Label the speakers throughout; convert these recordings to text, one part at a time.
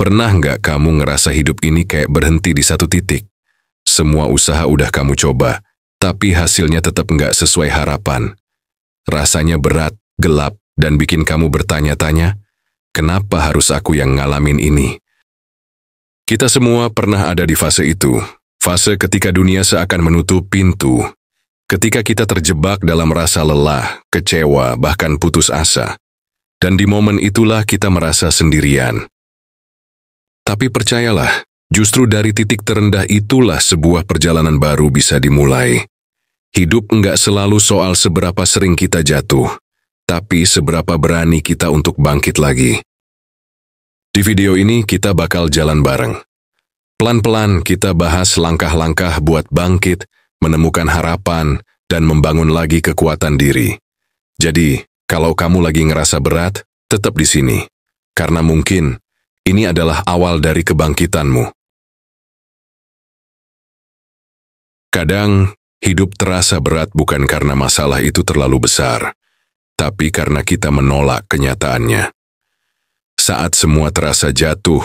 Speaker 1: Pernah nggak kamu ngerasa hidup ini kayak berhenti di satu titik? Semua usaha udah kamu coba, tapi hasilnya tetap nggak sesuai harapan. Rasanya berat, gelap, dan bikin kamu bertanya-tanya, kenapa harus aku yang ngalamin ini? Kita semua pernah ada di fase itu. Fase ketika dunia seakan menutup pintu. Ketika kita terjebak dalam rasa lelah, kecewa, bahkan putus asa. Dan di momen itulah kita merasa sendirian. Tapi percayalah, justru dari titik terendah itulah sebuah perjalanan baru bisa dimulai. Hidup enggak selalu soal seberapa sering kita jatuh, tapi seberapa berani kita untuk bangkit lagi. Di video ini kita bakal jalan bareng. Pelan-pelan kita bahas langkah-langkah buat bangkit, menemukan harapan, dan membangun lagi kekuatan diri. Jadi, kalau kamu lagi ngerasa berat, tetap di sini. Karena mungkin ini adalah awal dari kebangkitanmu. Kadang, hidup terasa berat bukan karena masalah itu terlalu besar, tapi karena kita menolak kenyataannya. Saat semua terasa jatuh,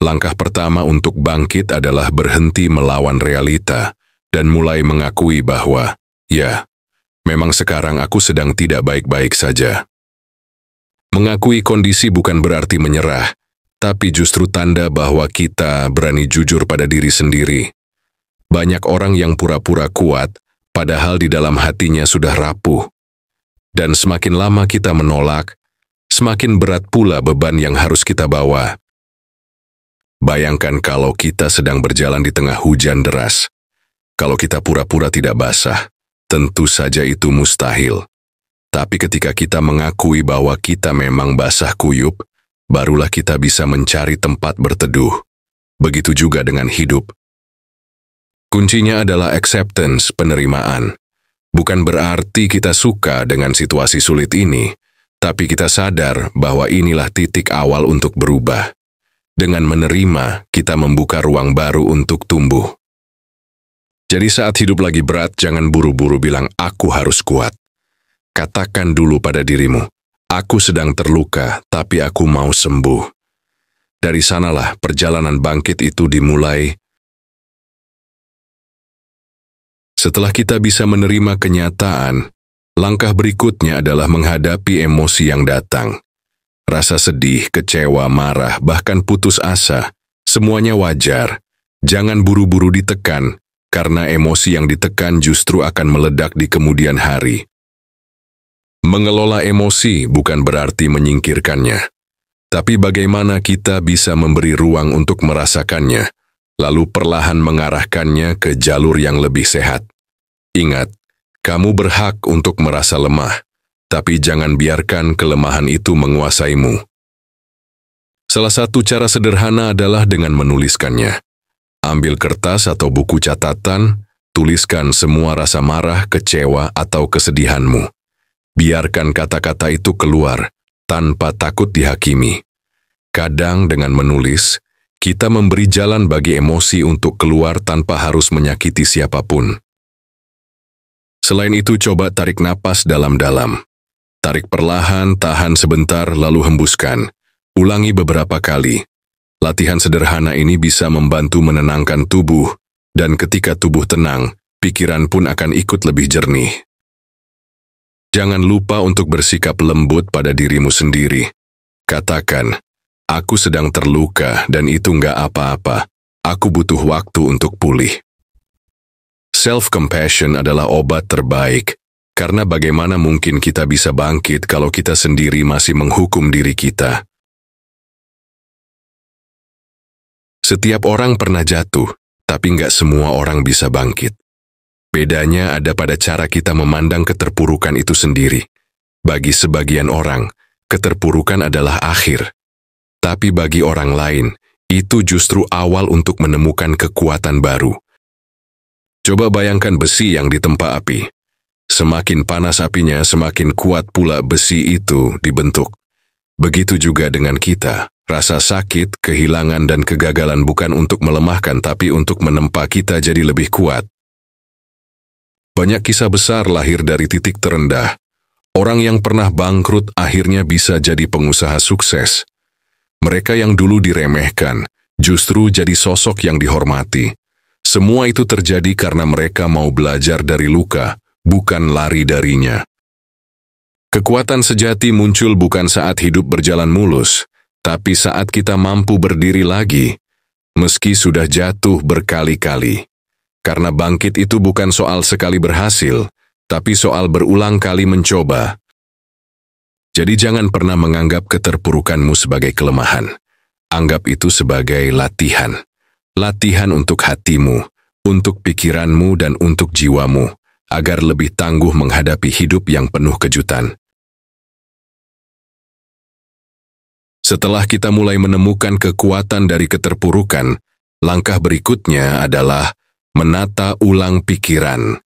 Speaker 1: langkah pertama untuk bangkit adalah berhenti melawan realita dan mulai mengakui bahwa, ya, memang sekarang aku sedang tidak baik-baik saja. Mengakui kondisi bukan berarti menyerah, tapi justru tanda bahwa kita berani jujur pada diri sendiri. Banyak orang yang pura-pura kuat, padahal di dalam hatinya sudah rapuh. Dan semakin lama kita menolak, semakin berat pula beban yang harus kita bawa. Bayangkan kalau kita sedang berjalan di tengah hujan deras. Kalau kita pura-pura tidak basah, tentu saja itu mustahil. Tapi ketika kita mengakui bahwa kita memang basah kuyup, barulah kita bisa mencari tempat berteduh. Begitu juga dengan hidup. Kuncinya adalah acceptance, penerimaan. Bukan berarti kita suka dengan situasi sulit ini, tapi kita sadar bahwa inilah titik awal untuk berubah. Dengan menerima, kita membuka ruang baru untuk tumbuh. Jadi saat hidup lagi berat, jangan buru-buru bilang, aku harus kuat. Katakan dulu pada dirimu, aku sedang terluka, tapi aku mau sembuh. Dari sanalah perjalanan bangkit itu dimulai. Setelah kita bisa menerima kenyataan, langkah berikutnya adalah menghadapi emosi yang datang. Rasa sedih, kecewa, marah, bahkan putus asa, semuanya wajar. Jangan buru-buru ditekan, karena emosi yang ditekan justru akan meledak di kemudian hari. Mengelola emosi bukan berarti menyingkirkannya, tapi bagaimana kita bisa memberi ruang untuk merasakannya, lalu perlahan mengarahkannya ke jalur yang lebih sehat. Ingat, kamu berhak untuk merasa lemah, tapi jangan biarkan kelemahan itu menguasaimu. Salah satu cara sederhana adalah dengan menuliskannya. Ambil kertas atau buku catatan, tuliskan semua rasa marah, kecewa, atau kesedihanmu. Biarkan kata-kata itu keluar, tanpa takut dihakimi. Kadang dengan menulis, kita memberi jalan bagi emosi untuk keluar tanpa harus menyakiti siapapun. Selain itu, coba tarik napas dalam-dalam. Tarik perlahan, tahan sebentar, lalu hembuskan. Ulangi beberapa kali. Latihan sederhana ini bisa membantu menenangkan tubuh, dan ketika tubuh tenang, pikiran pun akan ikut lebih jernih. Jangan lupa untuk bersikap lembut pada dirimu sendiri. Katakan, aku sedang terluka dan itu nggak apa-apa. Aku butuh waktu untuk pulih. Self-compassion adalah obat terbaik, karena bagaimana mungkin kita bisa bangkit kalau kita sendiri masih menghukum diri kita. Setiap orang pernah jatuh, tapi nggak semua orang bisa bangkit. Bedanya ada pada cara kita memandang keterpurukan itu sendiri. Bagi sebagian orang, keterpurukan adalah akhir. Tapi bagi orang lain, itu justru awal untuk menemukan kekuatan baru. Coba bayangkan besi yang ditempa api. Semakin panas apinya, semakin kuat pula besi itu dibentuk. Begitu juga dengan kita. Rasa sakit, kehilangan, dan kegagalan bukan untuk melemahkan, tapi untuk menempa kita jadi lebih kuat. Banyak kisah besar lahir dari titik terendah. Orang yang pernah bangkrut akhirnya bisa jadi pengusaha sukses. Mereka yang dulu diremehkan, justru jadi sosok yang dihormati. Semua itu terjadi karena mereka mau belajar dari luka, bukan lari darinya. Kekuatan sejati muncul bukan saat hidup berjalan mulus, tapi saat kita mampu berdiri lagi, meski sudah jatuh berkali-kali. Karena bangkit itu bukan soal sekali berhasil, tapi soal berulang kali mencoba. Jadi jangan pernah menganggap keterpurukanmu sebagai kelemahan. Anggap itu sebagai latihan. Latihan untuk hatimu, untuk pikiranmu dan untuk jiwamu, agar lebih tangguh menghadapi hidup yang penuh kejutan. Setelah kita mulai menemukan kekuatan dari keterpurukan, langkah berikutnya adalah menata ulang pikiran.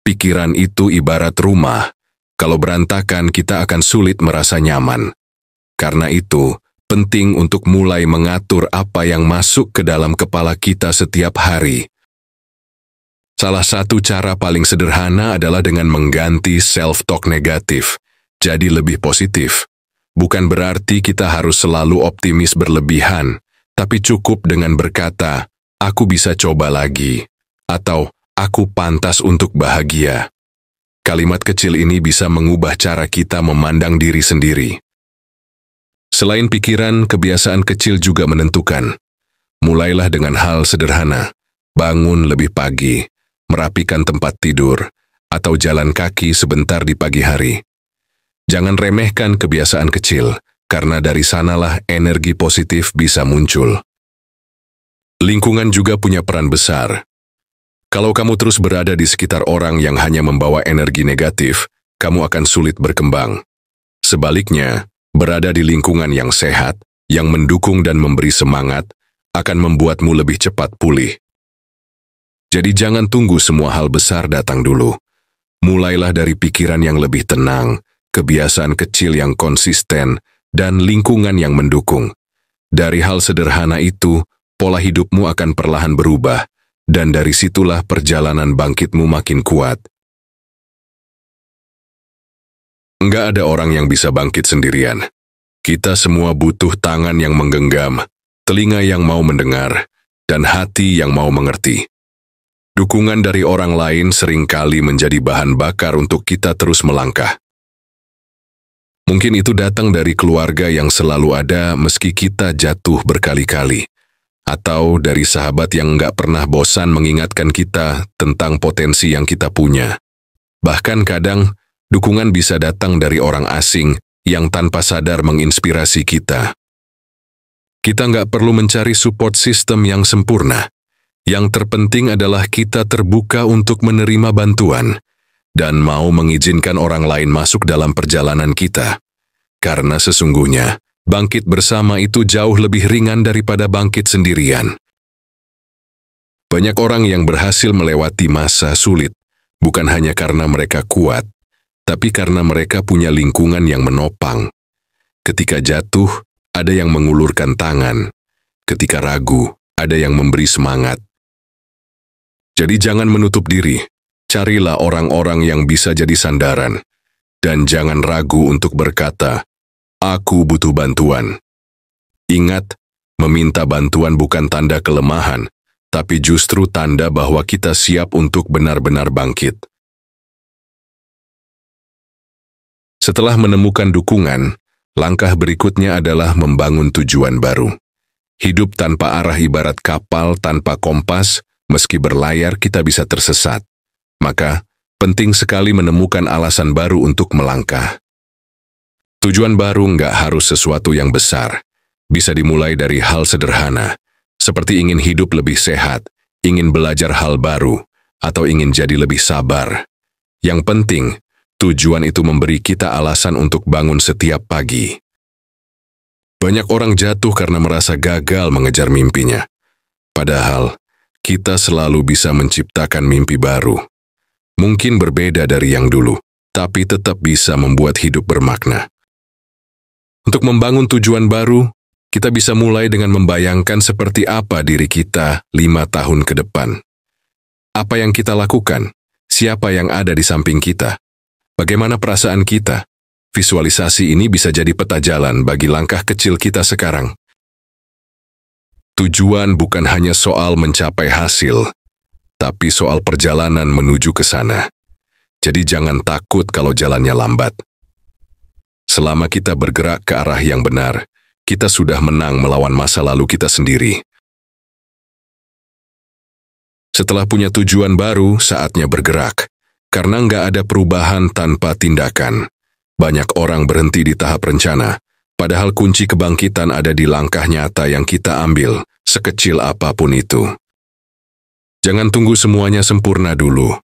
Speaker 1: Pikiran itu ibarat rumah. Kalau berantakan, kita akan sulit merasa nyaman. Karena itu, penting untuk mulai mengatur apa yang masuk ke dalam kepala kita setiap hari. Salah satu cara paling sederhana adalah dengan mengganti self-talk negatif, jadi lebih positif. Bukan berarti kita harus selalu optimis berlebihan, tapi cukup dengan berkata, "Aku bisa coba lagi," atau "Aku pantas untuk bahagia." Kalimat kecil ini bisa mengubah cara kita memandang diri sendiri. Selain pikiran, kebiasaan kecil juga menentukan. Mulailah dengan hal sederhana, bangun lebih pagi, merapikan tempat tidur, atau jalan kaki sebentar di pagi hari. Jangan remehkan kebiasaan kecil, karena dari sanalah energi positif bisa muncul. Lingkungan juga punya peran besar. Kalau kamu terus berada di sekitar orang yang hanya membawa energi negatif, kamu akan sulit berkembang. Sebaliknya, berada di lingkungan yang sehat, yang mendukung dan memberi semangat, akan membuatmu lebih cepat pulih. Jadi jangan tunggu semua hal besar datang dulu. Mulailah dari pikiran yang lebih tenang, kebiasaan kecil yang konsisten, dan lingkungan yang mendukung. Dari hal sederhana itu, pola hidupmu akan perlahan berubah, dan dari situlah perjalanan bangkitmu makin kuat. Enggak ada orang yang bisa bangkit sendirian. Kita semua butuh tangan yang menggenggam, telinga yang mau mendengar, dan hati yang mau mengerti. Dukungan dari orang lain seringkali menjadi bahan bakar untuk kita terus melangkah. Mungkin itu datang dari keluarga yang selalu ada meski kita jatuh berkali-kali, atau dari sahabat yang nggak pernah bosan mengingatkan kita tentang potensi yang kita punya. Bahkan kadang, dukungan bisa datang dari orang asing yang tanpa sadar menginspirasi kita. Kita nggak perlu mencari support system yang sempurna. Yang terpenting adalah kita terbuka untuk menerima bantuan dan mau mengizinkan orang lain masuk dalam perjalanan kita. Karena sesungguhnya, bangkit bersama itu jauh lebih ringan daripada bangkit sendirian. Banyak orang yang berhasil melewati masa sulit, bukan hanya karena mereka kuat, tapi karena mereka punya lingkungan yang menopang. Ketika jatuh, ada yang mengulurkan tangan. Ketika ragu, ada yang memberi semangat. Jadi jangan menutup diri, carilah orang-orang yang bisa jadi sandaran. Dan jangan ragu untuk berkata, "Aku butuh bantuan." Ingat, meminta bantuan bukan tanda kelemahan, tapi justru tanda bahwa kita siap untuk benar-benar bangkit. Setelah menemukan dukungan, langkah berikutnya adalah membangun tujuan baru. Hidup tanpa arah ibarat kapal tanpa kompas, meski berlayar kita bisa tersesat. Maka, penting sekali menemukan alasan baru untuk melangkah. Tujuan baru nggak harus sesuatu yang besar. Bisa dimulai dari hal sederhana, seperti ingin hidup lebih sehat, ingin belajar hal baru, atau ingin jadi lebih sabar. Yang penting, tujuan itu memberi kita alasan untuk bangun setiap pagi. Banyak orang jatuh karena merasa gagal mengejar mimpinya. Padahal, kita selalu bisa menciptakan mimpi baru. Mungkin berbeda dari yang dulu, tapi tetap bisa membuat hidup bermakna. Untuk membangun tujuan baru, kita bisa mulai dengan membayangkan seperti apa diri kita 5 tahun ke depan. Apa yang kita lakukan? Siapa yang ada di samping kita? Bagaimana perasaan kita? Visualisasi ini bisa jadi peta jalan bagi langkah kecil kita sekarang. Tujuan bukan hanya soal mencapai hasil, tapi soal perjalanan menuju ke sana. Jadi jangan takut kalau jalannya lambat. Selama kita bergerak ke arah yang benar, kita sudah menang melawan masa lalu kita sendiri. Setelah punya tujuan baru, saatnya bergerak. Karena nggak ada perubahan tanpa tindakan. Banyak orang berhenti di tahap rencana, padahal kunci kebangkitan ada di langkah nyata yang kita ambil, sekecil apapun itu. Jangan tunggu semuanya sempurna dulu.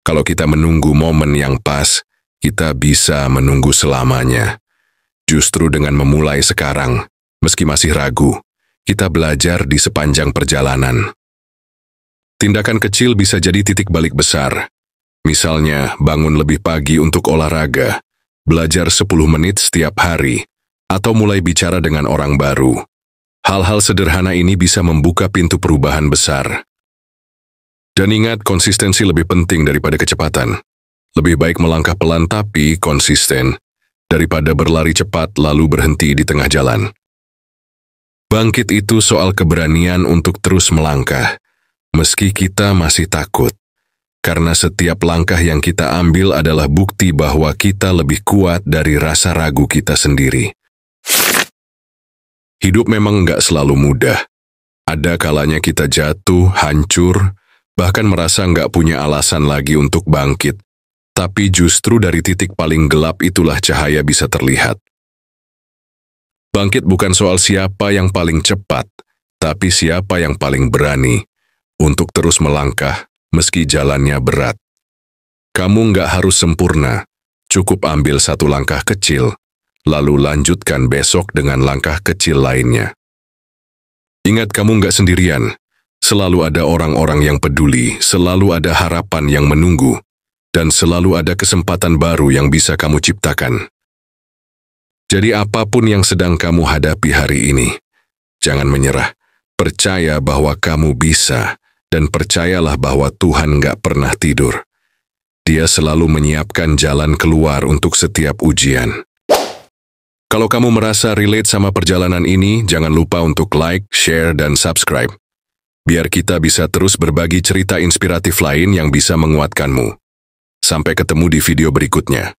Speaker 1: Kalau kita menunggu momen yang pas, kita bisa menunggu selamanya. Justru dengan memulai sekarang, meski masih ragu, kita belajar di sepanjang perjalanan. Tindakan kecil bisa jadi titik balik besar. Misalnya, bangun lebih pagi untuk olahraga, belajar 10 menit setiap hari, atau mulai bicara dengan orang baru. Hal-hal sederhana ini bisa membuka pintu perubahan besar. Dan ingat, konsistensi lebih penting daripada kecepatan. Lebih baik melangkah pelan tapi konsisten, daripada berlari cepat lalu berhenti di tengah jalan. Bangkit itu soal keberanian untuk terus melangkah, meski kita masih takut. Karena setiap langkah yang kita ambil adalah bukti bahwa kita lebih kuat dari rasa ragu kita sendiri. Hidup memang nggak selalu mudah. Ada kalanya kita jatuh, hancur, bahkan merasa nggak punya alasan lagi untuk bangkit. Tapi justru dari titik paling gelap itulah cahaya bisa terlihat. Bangkit bukan soal siapa yang paling cepat, tapi siapa yang paling berani untuk terus melangkah meski jalannya berat. Kamu nggak harus sempurna, cukup ambil satu langkah kecil, lalu lanjutkan besok dengan langkah kecil lainnya. Ingat, kamu nggak sendirian, selalu ada orang-orang yang peduli, selalu ada harapan yang menunggu, dan selalu ada kesempatan baru yang bisa kamu ciptakan. Jadi apapun yang sedang kamu hadapi hari ini, jangan menyerah, percaya bahwa kamu bisa. Dan percayalah bahwa Tuhan nggak pernah tidur. Dia selalu menyiapkan jalan keluar untuk setiap ujian. Kalau kamu merasa relate sama perjalanan ini, jangan lupa untuk like, share, dan subscribe. Biar kita bisa terus berbagi cerita inspiratif lain yang bisa menguatkanmu. Sampai ketemu di video berikutnya.